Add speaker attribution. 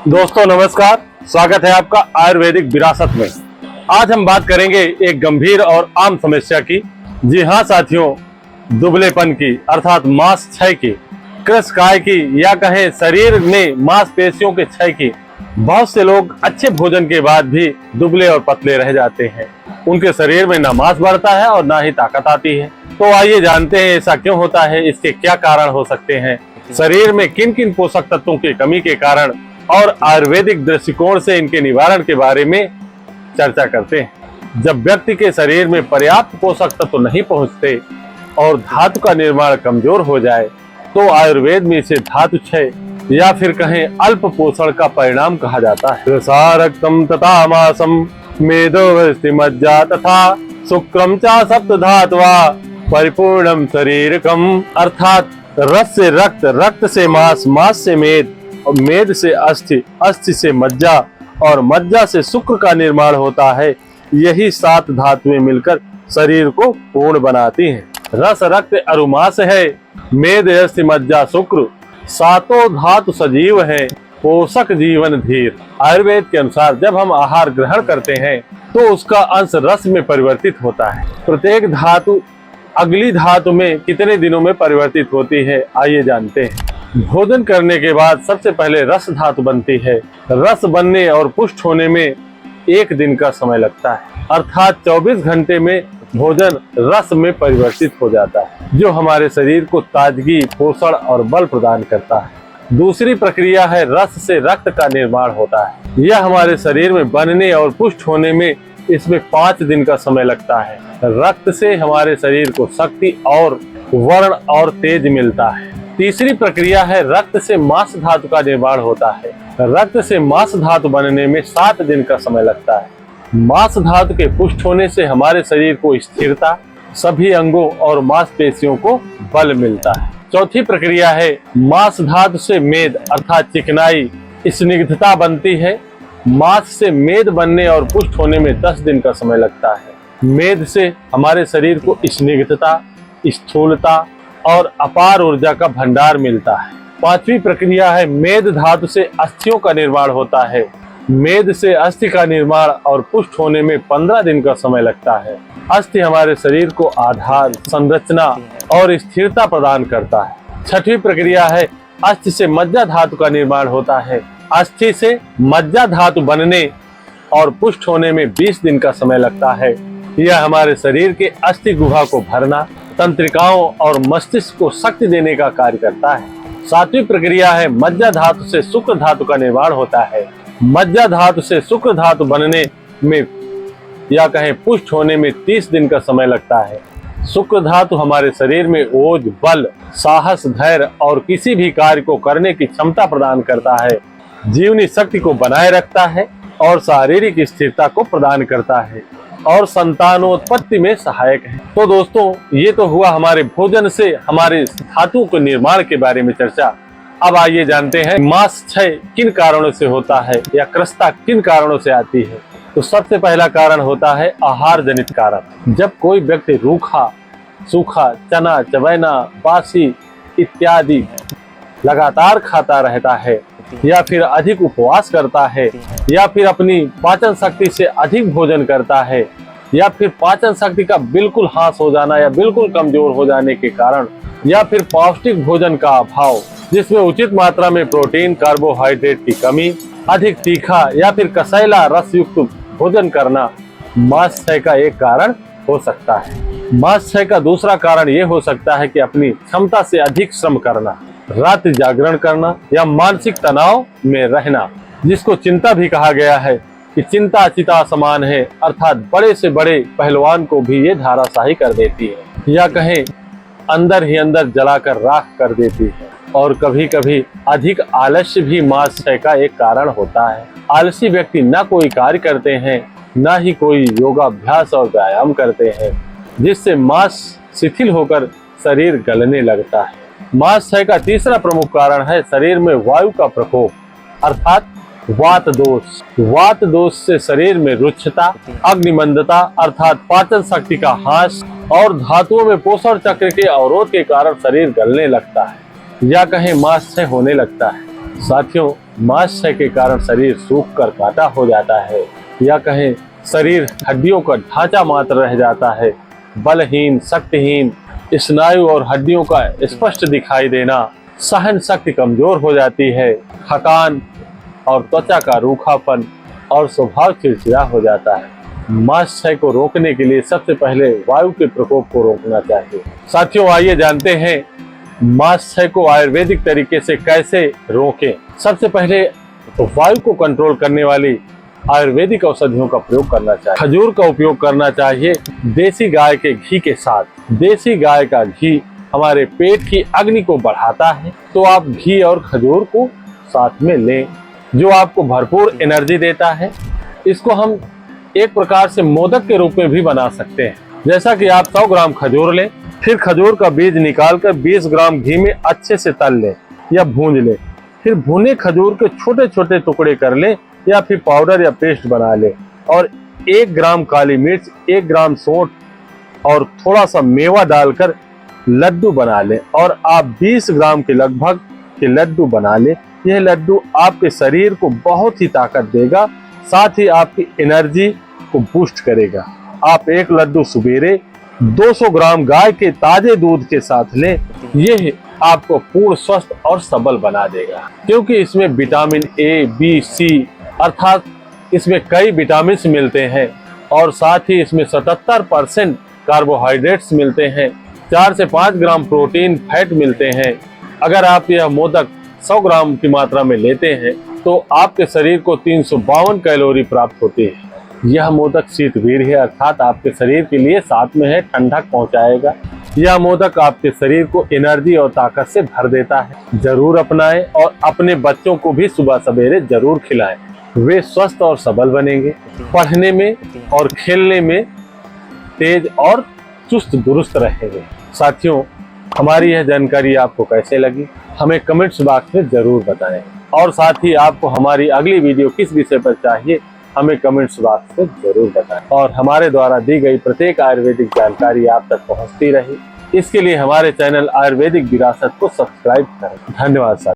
Speaker 1: दोस्तों नमस्कार, स्वागत है आपका आयुर्वेदिक विरासत में। आज हम बात करेंगे एक गंभीर और आम समस्या की। जी हाँ साथियों, दुबलेपन की अर्थात मांस क्षय की, कृशकाय की या कहें शरीर में मांसपेशियों के क्षय की। बहुत से लोग अच्छे भोजन के बाद भी दुबले और पतले रह जाते हैं। उनके शरीर में ना मांस बढ़ता है और ना ही ताकत आती है। तो आइए जानते हैं ऐसा क्यों होता है, इसके क्या कारण हो सकते हैं, शरीर में किन किन पोषक तत्वों की कमी के कारण और आयुर्वेदिक दृष्टिकोण से इनके निवारण के बारे में चर्चा करते हैं। जब व्यक्ति के शरीर में पर्याप्त पोषक तत्व नहीं पहुंचते और धातु का निर्माण कमजोर हो जाए तो आयुर्वेद में इसे धातु क्षय या फिर कहें अल्प पोषण का परिणाम कहा जाता है। रसारक्तम तथा मांसम मेदो मज्जा तथा शुक्रम चा सप्त धातवा परिपूर्णम शरीरकम, अर्थात रस से रक्त, रक्त से मांस, मांस से मेद और मेद से अस्थि, अस्थि से मज्जा और मज्जा से शुक्र का निर्माण होता है। यही 7 धातुएं मिलकर शरीर को पूर्ण बनाती हैं। रस रक्त अरुमास है, मेद अस्थि मज्जा शुक्र, 7 धातु सजीव हैं, पोषक जीवन धीर। आयुर्वेद के अनुसार जब हम आहार ग्रहण करते हैं तो उसका अंश रस में परिवर्तित होता है। प्रत्येक धातु अगली धातु में कितने दिनों में परिवर्तित होती है, आइए जानते हैं। भोजन करने के बाद सबसे पहले रस धातु बनती है। रस बनने और पुष्ट होने में 1 दिन का समय लगता है, अर्थात 24 घंटे में भोजन रस में परिवर्तित हो जाता है, जो हमारे शरीर को ताजगी, पोषण और बल प्रदान करता है। दूसरी प्रक्रिया है रस से रक्त का निर्माण होता है। यह हमारे शरीर में बनने और पुष्ट होने में इसमें 5 दिन का समय लगता है। रक्त से हमारे शरीर को शक्ति और वर्ण और तेज मिलता है। तीसरी प्रक्रिया है रक्त से मांस धातु का निर्माण होता है। रक्त से मांस धातु बनने में 7 दिन का समय लगता है। मांस धातु के पुष्ट होने से हमारे शरीर को स्थिरता, सभी अंगों और मांसपेशियों को बल मिलता है। चौथी प्रक्रिया है मांस धातु से मेद अर्थात चिकनाई, स्निग्धता बनती है। मांस से मेद बनने और पुष्ट होने में 10 दिन का समय लगता है। मेद से हमारे शरीर को स्निग्धता, स्थूलता और अपार ऊर्जा का भंडार मिलता है। पांचवी प्रक्रिया है मेद धातु से अस्थियों का निर्माण होता है। मेद से अस्थि का निर्माण और पुष्ट होने में 15 दिन का समय लगता है। अस्थि हमारे शरीर को आधार, संरचना और स्थिरता प्रदान करता है। छठवीं प्रक्रिया है अस्थि से मज्जा धातु का निर्माण होता है। अस्थि से मज्जा धातु बनने और पुष्ट होने में 20 दिन का समय लगता है। यह हमारे शरीर के अस्थि गुहा को भरना, तंत्रिकाओं और मस्तिष्क को शक्ति देने का कार्य करता है। सातवीं प्रक्रिया है मज्जा धातु से शुक्र धातु का निर्माण होता है। मज्जा धातु से शुक्र धातु बनने में या कहें पुष्ट होने में 30 दिन का समय लगता है। शुक्र धातु हमारे शरीर में ओज, बल, साहस, धैर्य और किसी भी कार्य को करने की क्षमता प्रदान करता है, जीवनी शक्ति को बनाए रखता है और शारीरिक स्थिरता को प्रदान करता है और संतानोत्पत्ति में सहायक है। तो दोस्तों, ये तो हुआ हमारे भोजन से हमारे धातुओं के निर्माण के बारे में चर्चा। अब आइए जानते हैं मांस क्षय किन कारणों से होता है या कृशता किन कारणों से आती है। तो सबसे पहला कारण होता है आहार जनित कारण। जब कोई व्यक्ति रूखा, सूखा, चना, चबैना, बासी इत्यादि लगातार खाता रहता है या फिर अधिक उपवास करता है या फिर अपनी पाचन शक्ति से अधिक भोजन करता है या फिर पाचन शक्ति का बिल्कुल ह्रास हो जाना या बिल्कुल कमजोर हो जाने के कारण या फिर पौष्टिक भोजन का अभाव जिसमें उचित मात्रा में प्रोटीन, कार्बोहाइड्रेट की कमी, अधिक तीखा या फिर कसैला रस युक्त भोजन करना मांस क्षय का एक कारण हो सकता है। मांस क्षय का दूसरा कारण ये हो सकता है कि अपनी क्षमता से अधिक श्रम करना, रात्रि जागरण करना या मानसिक तनाव में रहना, जिसको चिंता भी कहा गया है कि चिंता चिता समान है, अर्थात बड़े से बड़े पहलवान को भी ये धाराशाही कर देती है या कहें अंदर ही अंदर जलाकर राख कर देती है। और कभी कभी अधिक आलस्य भी मांस क्षय का एक कारण होता है। आलसी व्यक्ति न कोई कार्य करते हैं, न ही कोई योगाभ्यास और व्यायाम करते हैं, जिससे मांस शिथिल होकर शरीर गलने लगता है। मांस क्षय का तीसरा प्रमुख कारण है शरीर में वायु का प्रकोप अर्थात वात दोष। वात दोष से शरीर में रुक्षता, अग्निमंदता अर्थात पाचन शक्ति का ह्रास और धातुओं में पोषण चक्र के अवरोध के कारण शरीर गलने लगता है या कहें मांस क्षय होने लगता है। साथियों, मांस के कारण शरीर सूख कर काटा हो जाता है, या कहें शरीर हड्डियों का ढांचा मात्र रह जाता है, बलहीन, शक्तिहीन, स्नायु और हड्डियों का स्पष्ट दिखाई देना, सहन शक्ति कमजोर हो जाती है, थकान और त्वचा का रूखापन और स्वभाव चिड़चिड़ा हो जाता है। मांसक्षय को रोकने के लिए सबसे पहले वायु के प्रकोप को रोकना चाहिए। साथियों, आइए जानते हैं मांसक्षय को आयुर्वेदिक तरीके से कैसे रोकें। सबसे पहले तो वायु को कंट्रोल करने वाली आयुर्वेदिक औषधियों का प्रयोग करना चाहिए। खजूर का उपयोग करना चाहिए देसी गाय के घी के साथ। देसी गाय का घी हमारे पेट की अग्नि को बढ़ाता है, तो आप घी और खजूर को साथ में लें, जो आपको भरपूर एनर्जी देता है। इसको हम एक प्रकार से मोदक के रूप में भी बना सकते हैं। जैसा कि आप 100 ग्राम खजूर लें, फिर खजूर का बीज निकालकर 20 ग्राम घी में अच्छे से तल लें या भूंज लें। फिर भुने खजूर के छोटे छोटे टुकड़े कर लें या फिर पाउडर या पेस्ट बना लें, और 1 ग्राम काली मिर्च, 1 ग्राम सौंठ और थोड़ा सा मेवा डालकर लड्डू बना लें, और आप 20 ग्राम के लगभग के लड्डू बना लें। यह लड्डू आपके शरीर को बहुत ही ताकत देगा, साथ ही आपकी एनर्जी को बूस्ट करेगा। आप 1 लड्डू सुबेरे 200 ग्राम गाय के ताजे दूध के साथ लें। यह आपको पूर्ण स्वस्थ और सबल बना देगा, क्योंकि इसमें विटामिन ए, बी, सी अर्थात इसमें कई विटामिन मिलते हैं, और साथ ही इसमें 77% कार्बोहाइड्रेट्स मिलते हैं, 4 से 5 ग्राम प्रोटीन, फैट मिलते हैं। अगर आप यह मोदक 100 ग्राम की मात्रा में लेते हैं तो आपके शरीर को 352 कैलोरी प्राप्त होती है। यह मोदक शीतवीर है, अर्थात आपके शरीर के लिए साथ में है ठंडक पहुंचाएगा। यह मोदक आपके शरीर को एनर्जी और ताकत से भर देता है। जरूर अपनाएं और अपने बच्चों को भी सुबह सवेरे जरूर खिलाएं। वे स्वस्थ और सबल बनेंगे, पढ़ने में और खेलने में तेज और चुस्त दुरुस्त रहेंगे। साथियों, हमारी यह जानकारी आपको कैसे लगी हमें कमेंट्स बॉक्स में जरूर बताएं, और साथ ही आपको हमारी अगली वीडियो किस विषय पर चाहिए हमें कमेंट्स बॉक्स में जरूर बताएं, और हमारे द्वारा दी गई प्रत्येक आयुर्वेदिक जानकारी आप तक पहुंचती रहे, इसके लिए हमारे चैनल आयुर्वेदिक विरासत को सब्सक्राइब करें। धन्यवाद साथियों।